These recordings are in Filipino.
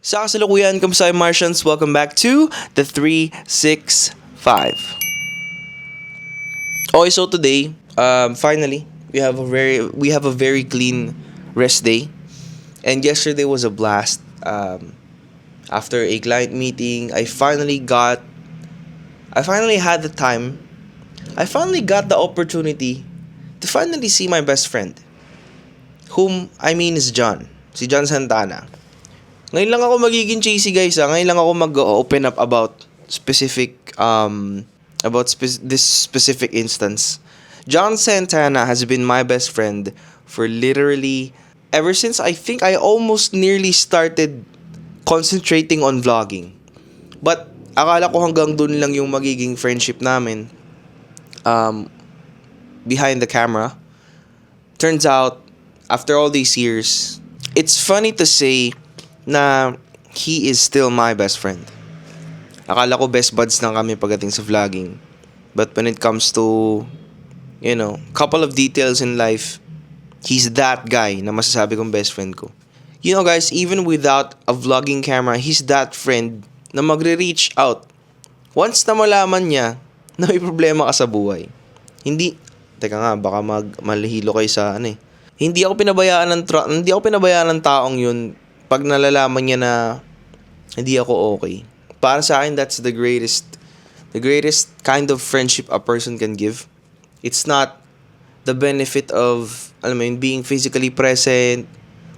Sa kasalukuyan, kamusta kayo Martians? Welcome back to the 365. Okay, so today, finally, we have a very clean rest day. And yesterday was a blast. After a client meeting, I finally had the time. I finally got the opportunity to finally see my best friend, whom I mean is John. Si John Santana. Ngayon lang ako magiging cheesy guys Ngayon lang ako mag-open up about this specific instance. John Santana has been my best friend for literally ever since I think I almost nearly started concentrating on vlogging. But akala ko hanggang dun lang yung magiging friendship namin behind the camera. Turns out, after all these years, it's funny to say na he is still my best friend. Akala ko best buds lang kami pagdating sa vlogging. But when it comes to, couple of details in life, he's that guy na masasabi kong best friend ko. You know guys, even without a vlogging camera, he's that friend na magre-reach out once na malaman niya na may problema ka sa buhay. Teka nga, baka malihilo kayo sa Hindi ako pinabayaan ng taong yun pag nalalaman niya na hindi ako okay. Para sa akin, that's the greatest kind of friendship a person can give. It's not the benefit of, being physically present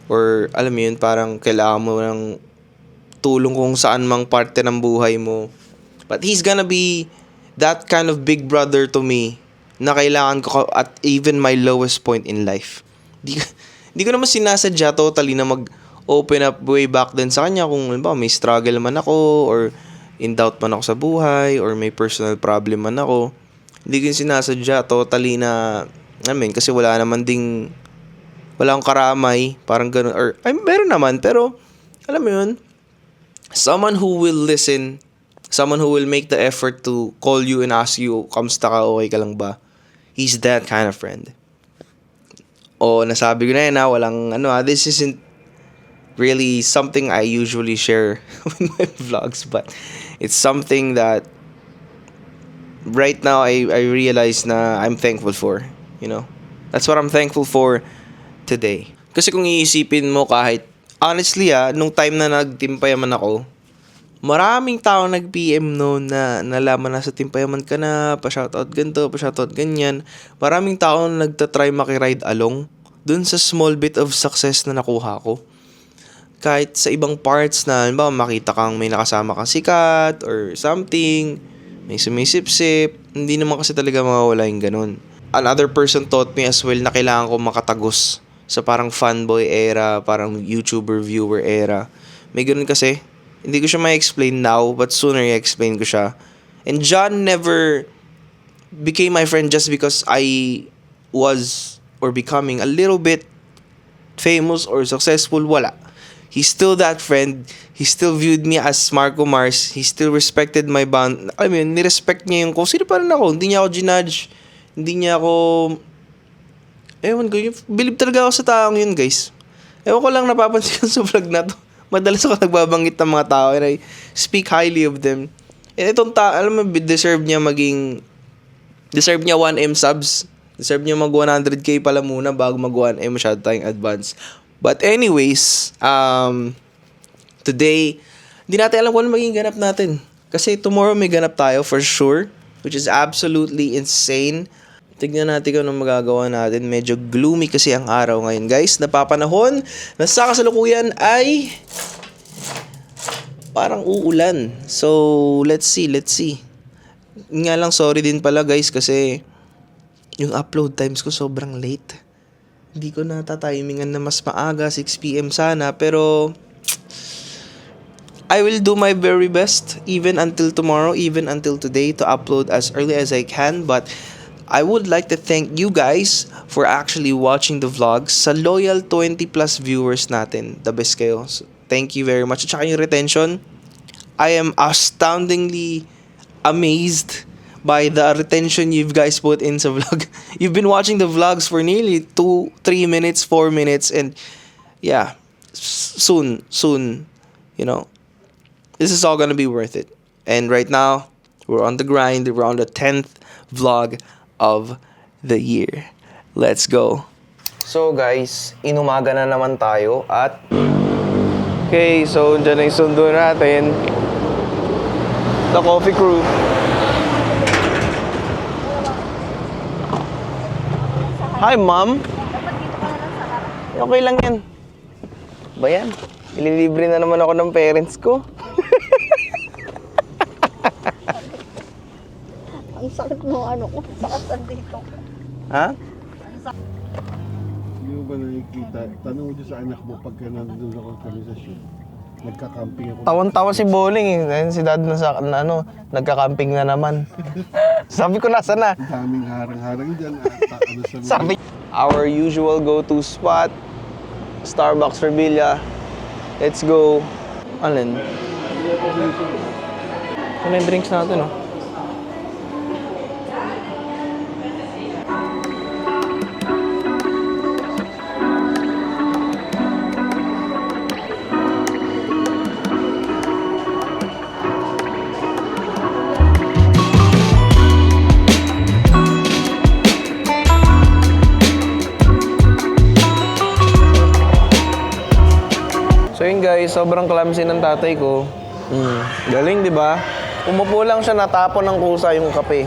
or, parang kailangan mo ng tulong kung saan mang parte ng buhay mo. But he's gonna be that kind of big brother to me na kailangan ko at even my lowest point in life. Di ko naman sinasadya totally na mag-open up way back then sa kanya kung may struggle man ako or in doubt man ako sa buhay or may personal problem man ako. Hindi ko sinasadya totally na kasi wala akong karamay, parang ganun, or meron naman, pero alam mo yun, someone who will listen, someone who will make the effort to call you and ask you, kamusta ka, okay ka lang ba? He's that kind of friend. Nasabi ko na yun this isn't really something I usually share with my vlogs, but it's something that right now I realize na I'm thankful for, That's what I'm thankful for today. Kasi kung iisipin mo kahit, honestly nung time na nagtimpayaman ako, maraming tao nag-PM noon na nalaman na sa timpayaman ka na, pa-shoutout ganito, pa-shoutout ganyan. Maraming tao na nagtatry makiride along dun sa small bit of success na nakuha ko. Kahit sa ibang parts na, makita kang may nakasama kang sikat or something, may sumisip-sip, hindi naman kasi talaga mawawala yung ganun. Another person taught me as well na kailangan ko makatagos sa parang fanboy era, parang YouTuber viewer era. May ganun kasi. Hindi ko siya ma-explain now, but sooner i-explain ko siya. And John never became my friend just because I was or becoming a little bit famous or successful. Wala. He's still that friend. He still viewed me as Marco Mars. He still respected my bond. Nirespect niya yung kung sino pa rin ako. Hindi niya ako ginudge. Hindi niya ako... believe talaga ako sa taong yun, guys. Ewan ko lang napapansin ko sa vlog na to. Madalas ako nagbabanggit ng mga tao and I speak highly of them. And itong deserve niya 1M subs. Deserve niya mag 100k pala muna bago mag 1M masyado tayong advance. But anyways, today, hindi natin alam kung ano maging ganap natin. Kasi tomorrow may ganap tayo for sure, which is absolutely insane. Tignan natin kung anong magagawa natin. Medyo gloomy kasi ang araw ngayon, guys. Napapanahon na sa kasalukuyan ay parang uulan. So, let's see. Nga lang, sorry din pala, guys, kasi yung upload times ko sobrang late. Hindi ko natatimingan na mas maaga, 6pm sana. Pero, I will do my very best even until tomorrow, even until today to upload as early as I can. But, I would like to thank you guys for actually watching the vlogs. Sa loyal 20 plus viewers natin, the best kayo. So, thank you very much. At saka yung retention, I am astoundingly amazed by the retention you guys put in sa vlog. You've been watching the vlogs for nearly 2, 3 minutes, 4 minutes, and yeah, soon, you know, this is all gonna be worth it. And right now, we're on the grind. We're on the 10th vlog of the year. Let's go. So guys, inumaga na naman tayo at okay, so dyan na yung sundo natin. The coffee crew. Hi, ma'am. Okay lang yan. Ba yan? Ililibre na naman ako ng parents ko. Ang sakit mo ko, sakit dito. Ha? Hindi mo ba nakikita? Tanong mo dyan sa anak mo pagka nandun ako kami sa shoot. Nagka-camping ako. Tawan-tawa si Bowling eh. Ayun, si dad nagka-camping na naman. Sabi ko, nasa na? Ang daming harang-harang dyan. Sabi, our usual go-to spot, Starbucks Revilla. Let's go. Alin? Ano yung drinks natin, oh? So yun guys, sobrang clumsy ng tatay ko. Galing, di ba? Umupo lang siya, natapon ng kusa yung kape.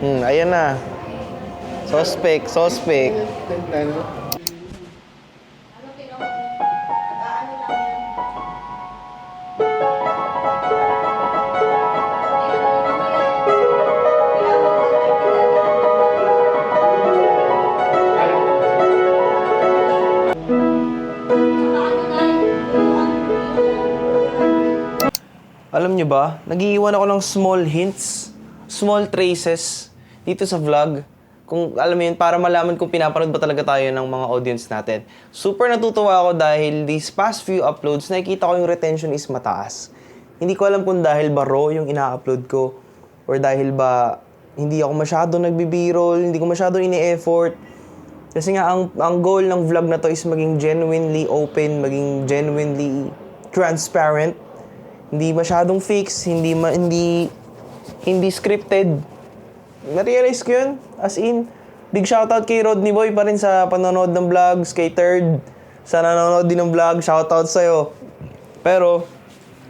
Ayan na. Suspect. Alam nyo ba, nag-iiwan ako ng small hints, small traces dito sa vlog. Kung alam mo yun, para malaman kung pinapanood ba talaga tayo ng mga audience natin. Super natutuwa ako dahil these past few uploads, nakikita ko yung retention is mataas. Hindi ko alam kung dahil ba raw yung ina-upload ko or dahil ba hindi ako masyado nagbibiro, hindi ko masyado ini-effort. Kasi nga, ang goal ng vlog na to is maging genuinely open, maging genuinely transparent. Hindi masyadong fix, hindi scripted. Na-realize ko yun. As in, big shoutout kay Rodney Boy pa rin sa panonood ng vlogs, kay Third, sa nanonood din ng vlog, shoutout sa'yo. Pero,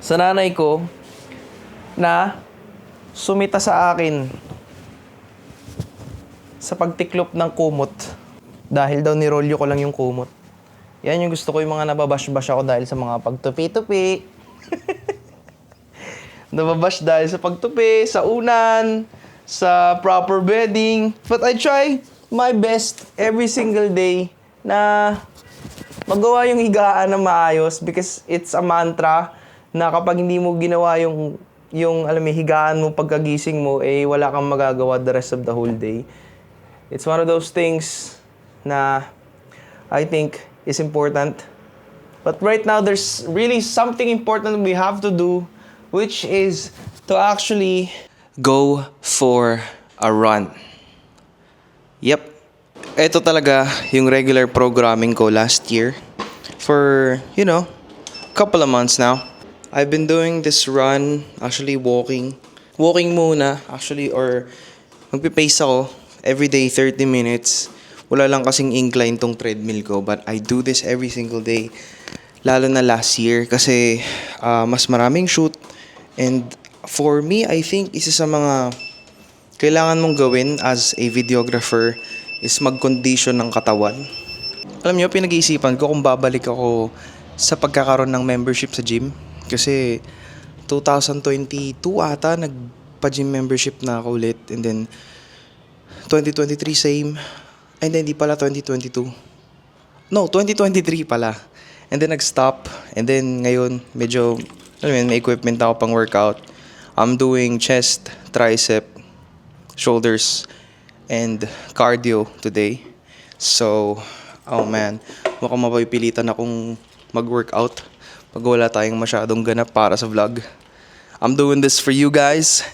sa nanay ko, na sumita sa akin sa pagtiklop ng kumot. Dahil daw nirolyo ko lang yung kumot. Yan yung gusto ko, yung mga nababash-bash ako dahil sa mga pagtupi-tupi. Nababash dahil sa pagtupi, sa unan, sa proper bedding. But I try my best every single day na magawa yung higaan na maayos because it's a mantra na kapag hindi mo ginawa yung alam mo, higaan mo pagkagising mo, eh wala kang magagawa the rest of the whole day. It's one of those things na I think is important. But right now, there's really something important we have to do, which is to actually go for a run. Yep. Ito talaga yung regular programming ko last year for, couple of months now. I've been doing this run, actually walking. Walking muna, actually, or magpipace ako every day 30 minutes. Wala lang kasing incline tong treadmill ko, but I do this every single day. Lalo na last year kasi mas maraming shoot. And for me, I think isa sa mga kailangan mong gawin as a videographer is mag-condition ng katawan. Alam niyo, pinag-iisipan ko kung babalik ako sa pagkakaroon ng membership sa gym. Kasi 2022 ata, nagpa-gym membership na ako ulit. And then 2023 same. And then hindi pala 2022. No, 2023 pala. And then nag-stop. And then ngayon, medyo, may equipment ako pang workout. I'm doing chest, tricep, shoulders, and cardio today. So, oh man, mukhang mapipilitan akong mag-workout pag wala tayong masyadong ganap para sa vlog. I'm doing this for you guys.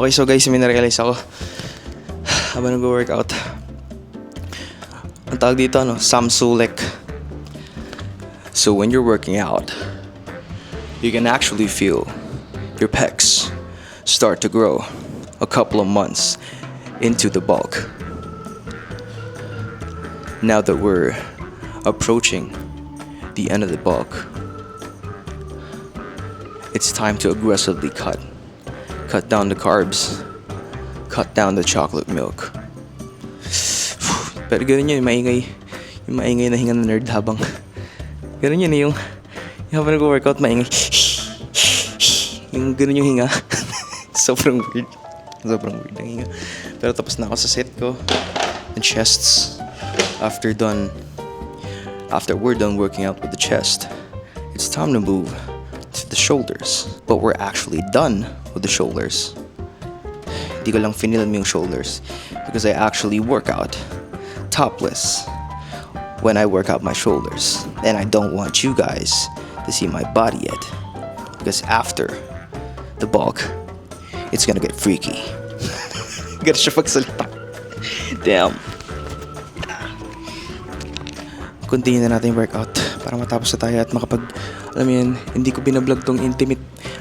Okay, so guys, may narealize ako habang nag-workout. Ang tawag dito, Samsulek. So when you're working out, you can actually feel your pecs start to grow a couple of months into the bulk. Now that we're approaching the end of the bulk, it's time to aggressively cut down the carbs, cut down the chocolate milk. Pero ganun yun, yung maingay na hinga ng nerd habang ganun yun, yung habang nag-workout, maingay yung ganun yung hinga. Sobrang weird ang hinga. Pero tapos na ako sa set ko and chests. After we're done working out with the chest, it's time to move to the shoulders. But we're actually done with the shoulders. Hindi ko lang finilm yung shoulders because I actually work out topless when I work out my shoulders. And I don't want you guys to see my body yet, because after the bulk, it's gonna get freaky. Gano'n siya pagsalita. Damn. Continue na natin yung workout para matapos na tayo at alam mo yun, hindi ko binablog tong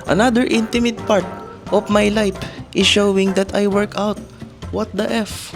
another intimate part of my life is showing that I work out. What the F?